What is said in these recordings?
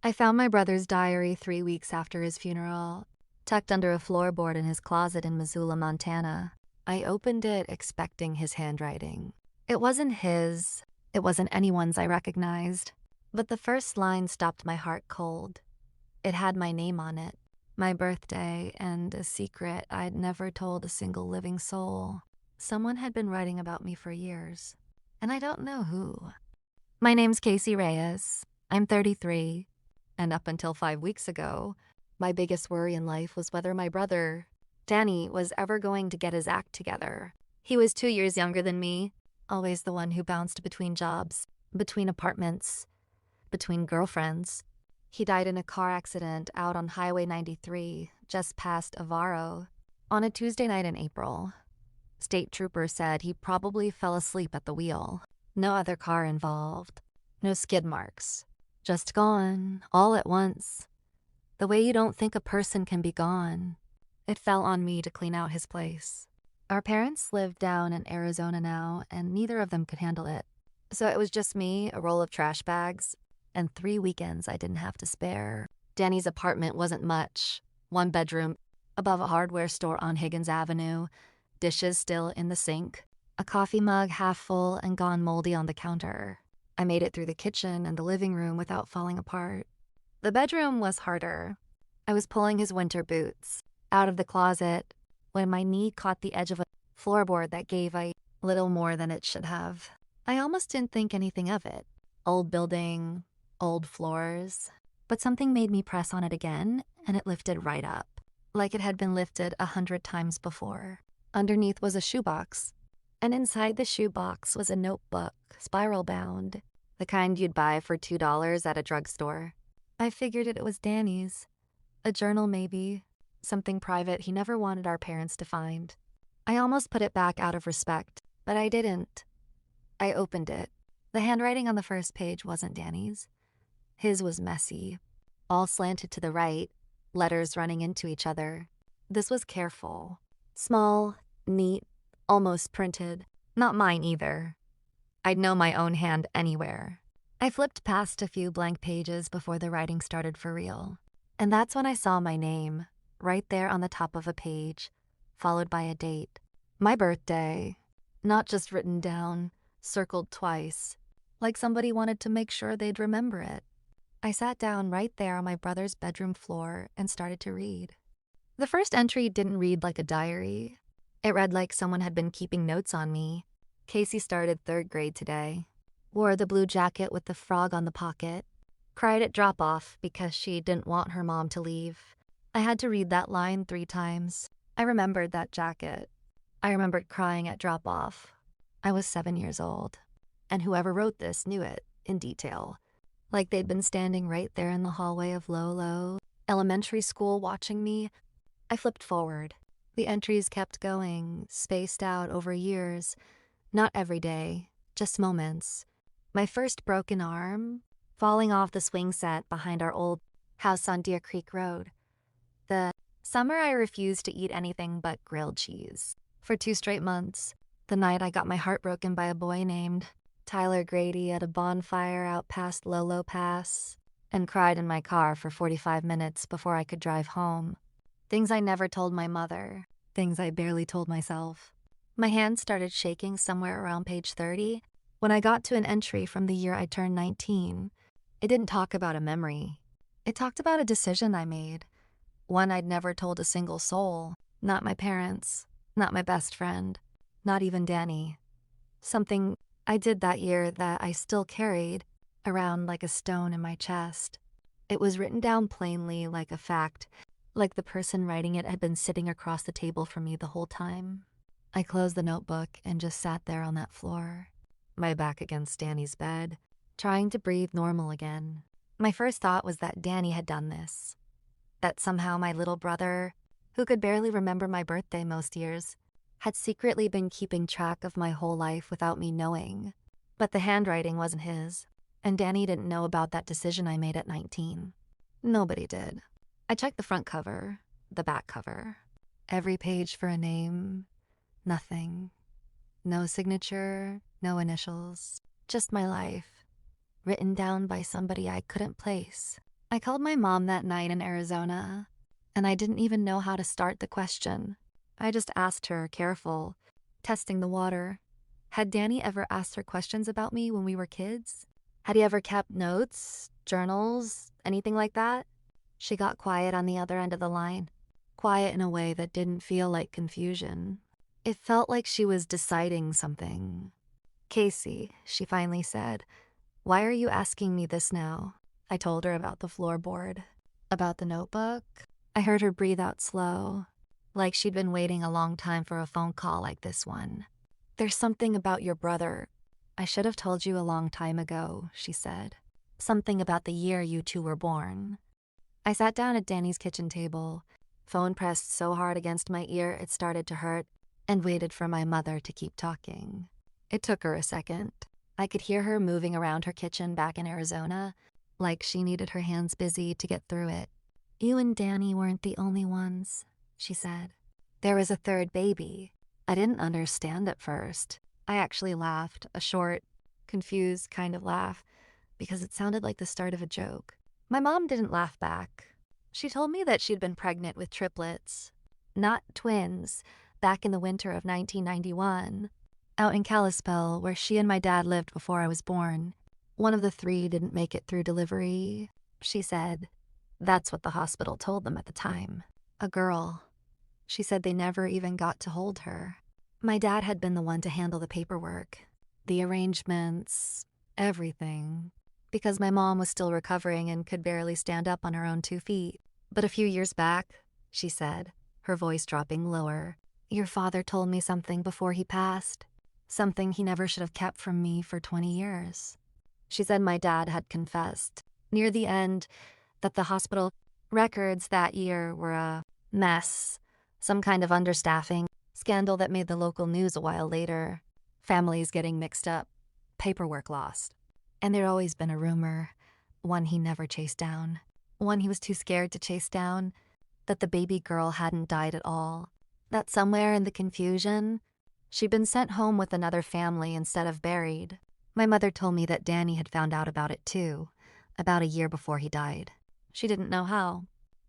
I found my brother's diary 3 weeks after his funeral, tucked under a floorboard in his closet in Missoula, Montana. I opened it expecting his handwriting. It wasn't his, it wasn't anyone's I recognized, but the first line stopped my heart cold. It had my name on it, my birthday, and a secret I'd never told a single living soul. Someone had been writing about me for years, and I don't know who. My name's Casey Reyes. I'm 33, and up until 5 weeks ago, my biggest worry in life was whether my brother, Danny, was ever going to get his act together. He was 2 years younger than me, always the one who bounced between jobs, between apartments, between girlfriends. He died in a car accident out on Highway 93, just past Avaro, on a Tuesday night in April. State trooper said he probably fell asleep at the wheel. No other car involved. No skid marks. Just gone, all at once. The way you don't think a person can be gone. It fell on me to clean out his place. Our parents live down in Arizona now, and neither of them could handle it. So it was just me, a roll of trash bags, and 3 weekends I didn't have to spare. Danny's apartment wasn't much. 1 bedroom, above a hardware store on Higgins Avenue, dishes still in the sink, a coffee mug half full and gone moldy on the counter. I made it through the kitchen and the living room without falling apart. The bedroom was harder. I was pulling his winter boots out of the closet when my knee caught the edge of a floorboard that gave a little more than it should have. I almost didn't think anything of it. Old building, old floors. But something made me press on it again, and it lifted right up, like it had been lifted 100 times before. Underneath was a shoebox, and inside the shoebox was a notebook, spiral-bound, the kind you'd buy for $2 at a drugstore. I figured it was Danny's. A journal, maybe. Something private he never wanted our parents to find. I almost put it back out of respect, but I didn't. I opened it. The handwriting on the first page wasn't Danny's. His was messy, all slanted to the right, letters running into each other. This was careful. Small, neat, almost printed. Not mine either. I'd know my own hand anywhere. I flipped past a few blank pages before the writing started for real. And that's when I saw my name, right there on the top of a page, followed by a date. My birthday, not just written down, circled twice, like somebody wanted to make sure they'd remember it. I sat down right there on my brother's bedroom floor and started to read. The first entry didn't read like a diary. It read like someone had been keeping notes on me. Casey started 3rd grade today. Wore the blue jacket with the frog on the pocket. Cried at drop-off because she didn't want her mom to leave. I had to read that line 3 times. I remembered that jacket. I remembered crying at drop-off. I was 7 years old, and whoever wrote this knew it in detail. Like they'd been standing right there in the hallway of Lolo, elementary school, watching me. I flipped forward. The entries kept going, spaced out over years. Not every day, just moments. My first broken arm, falling off the swing set behind our old house on Deer Creek Road. The summer I refused to eat anything but grilled cheese. For 2 straight months. The night I got my heart broken by a boy named Tyler Grady at a bonfire out past Lolo Pass, and cried in my car for 45 minutes before I could drive home. Things I never told my mother. Things I barely told myself. My hands started shaking somewhere around page 30 when I got to an entry from the year I turned 19. It didn't talk about a memory. It talked about a decision I made. One I'd never told a single soul. Not my parents. Not my best friend. Not even Danny. Something I did that year that I still carried around like a stone in my chest. It was written down plainly like a fact, like the person writing it had been sitting across the table from me the whole time. I closed the notebook and just sat there on that floor, my back against Danny's bed, trying to breathe normal again. My first thought was that Danny had done this. That somehow my little brother, who could barely remember my birthday most years, had secretly been keeping track of my whole life without me knowing. But the handwriting wasn't his, and Danny didn't know about that decision I made at 19. Nobody did. I checked the front cover, the back cover, every page for a name, nothing. No signature, no initials, just my life, written down by somebody I couldn't place. I called my mom that night in Arizona, and I didn't even know how to start the question. I just asked her, careful, testing the water. Had Danny ever asked her questions about me when we were kids? Had he ever kept notes, journals, anything like that? She got quiet on the other end of the line, quiet in a way that didn't feel like confusion. It felt like she was deciding something. Casey, she finally said, why are you asking me this now? I told her about the floorboard, about the notebook. I heard her breathe out slow, like she'd been waiting a long time for a phone call like this one. There's something about your brother. I should have told you a long time ago, she said. Something about the year you two were born. I sat down at Danny's kitchen table, phone pressed so hard against my ear it started to hurt, and waited for my mother to keep talking. It took her a second. I could hear her moving around her kitchen back in Arizona, like she needed her hands busy to get through it. You and Danny weren't the only ones, she said. There was a third baby. I didn't understand at first. I actually laughed, a short, confused kind of laugh, because it sounded like the start of a joke. My mom didn't laugh back. She told me that she'd been pregnant with triplets, not twins, back in the winter of 1991, out in Kalispell, where she and my dad lived before I was born. One of the three didn't make it through delivery, she said. That's what the hospital told them at the time. A girl. She said they never even got to hold her. My dad had been the one to handle the paperwork, the arrangements, everything, because my mom was still recovering and could barely stand up on her own 2 feet. But a few years back, she said, her voice dropping lower, your father told me something before he passed, something he never should have kept from me for 20 years. She said my dad had confessed, near the end, that the hospital records that year were a mess, some kind of understaffing, scandal that made the local news a while later, families getting mixed up, paperwork lost. And there'd always been a rumor, one he never chased down, one he was too scared to chase down, that the baby girl hadn't died at all, that somewhere in the confusion, she'd been sent home with another family instead of buried. My mother told me that Danny had found out about it too, about a year before he died. She didn't know how.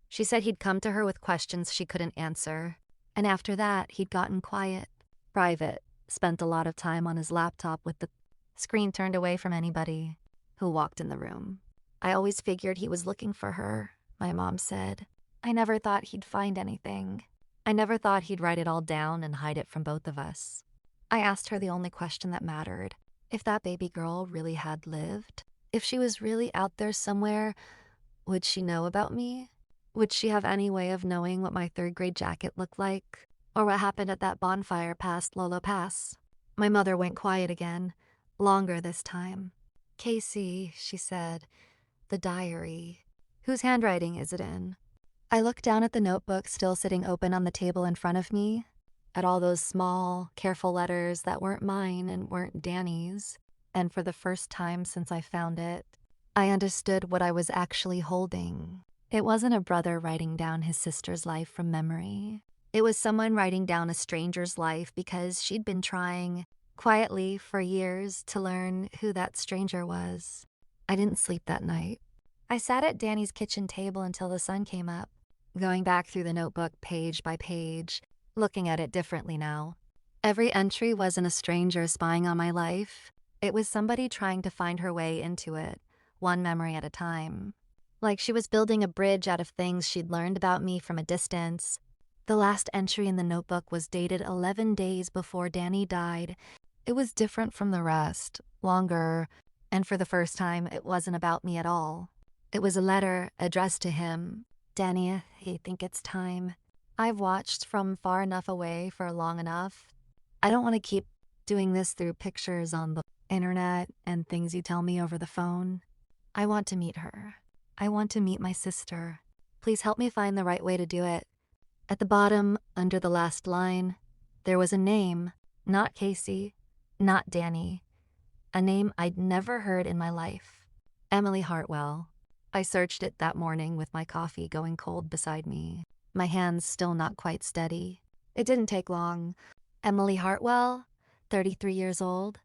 She said he'd come to her with questions she couldn't answer, and after that he'd gotten quiet, private, spent a lot of time on his laptop with the screen turned away from anybody who walked in the room. I always figured he was looking for her, my mom said. I never thought he'd find anything. I never thought he'd write it all down and hide it from both of us. I asked her the only question that mattered. If that baby girl really had lived, if she was really out there somewhere, would she know about me? Would she have any way of knowing what my third-grade jacket looked like? Or what happened at that bonfire past Lolo Pass? My mother went quiet again, longer this time. Casey, she said, the diary. Whose handwriting is it in? I looked down at the notebook still sitting open on the table in front of me, at all those small, careful letters that weren't mine and weren't Danny's, and for the first time since I found it, I understood what I was actually holding. It wasn't a brother writing down his sister's life from memory. It was someone writing down a stranger's life because she'd been trying, quietly for years, to learn who that stranger was. I didn't sleep that night. I sat at Danny's kitchen table until the sun came up, going back through the notebook page by page, looking at it differently now. Every entry wasn't a stranger spying on my life. It was somebody trying to find her way into it, one memory at a time. Like she was building a bridge out of things she'd learned about me from a distance. The last entry in the notebook was dated 11 days before Danny died. It was different from the rest, longer, and for the first time, it wasn't about me at all. It was a letter addressed to him. Danny, I think it's time. I've watched from far enough away for long enough. I don't want to keep doing this through pictures on the internet and things you tell me over the phone. I want to meet her. I want to meet my sister. Please help me find the right way to do it. At the bottom, under the last line, there was a name, not Casey, not Danny. A name I'd never heard in my life. Emily Hartwell. I searched it that morning with my coffee going cold beside me, my hands still not quite steady. It didn't take long. Emily Hartwell, 33 years old,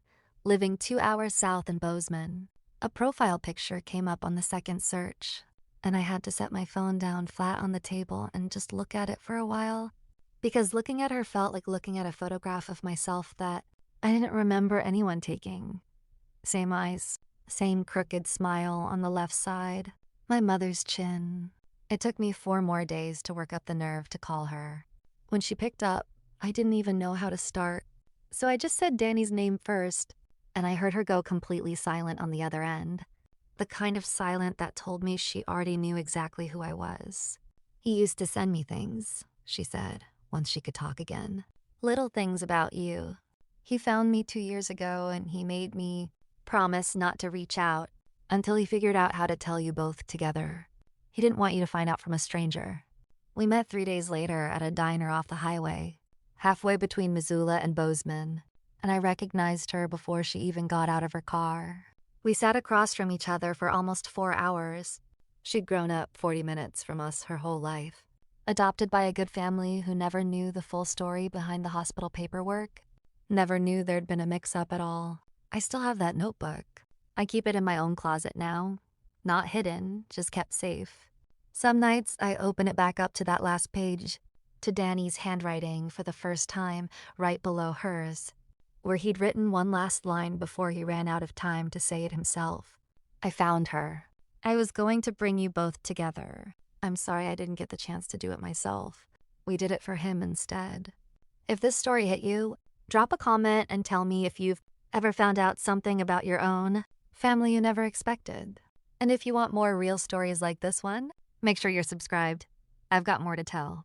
living 2 hours south in Bozeman. A profile picture came up on the second search. and I had to set my phone down flat on the table and just look at it for a while, because looking at her felt like looking at a photograph of myself that I didn't remember anyone taking. Same eyes, same crooked smile on the left side, my mother's chin. It took me 4 more days to work up the nerve to call her. When she picked up, I didn't even know how to start, so I just said Danny's name first, and I heard her go completely silent on the other end. The kind of silent that told me she already knew exactly who I was. "He used to send me things," she said, once she could talk again. "Little things about you. He found me 2 years ago and he made me promise not to reach out until he figured out how to tell you both together. He didn't want you to find out from a stranger. We met 3 days later at a diner off the highway, halfway between Missoula and Bozeman, and I recognized her before she even got out of her car. We sat across from each other for almost 4 hours. She'd grown up 40 minutes from us her whole life. Adopted by a good family who never knew the full story behind the hospital paperwork. Never knew there'd been a mix-up at all. I still have that notebook. I keep it in my own closet now. Not hidden, just kept safe. Some nights I open it back up to that last page, to Danny's handwriting for the first time, right below hers, where he'd written one last line before he ran out of time to say it himself. "I found her. I was going to bring you both together. I'm sorry I didn't get the chance to do it myself. We did it for him instead." If this story hit you, drop a comment and tell me if you've ever found out something about your own family you never expected. And if you want more real stories like this one, make sure you're subscribed. I've got more to tell.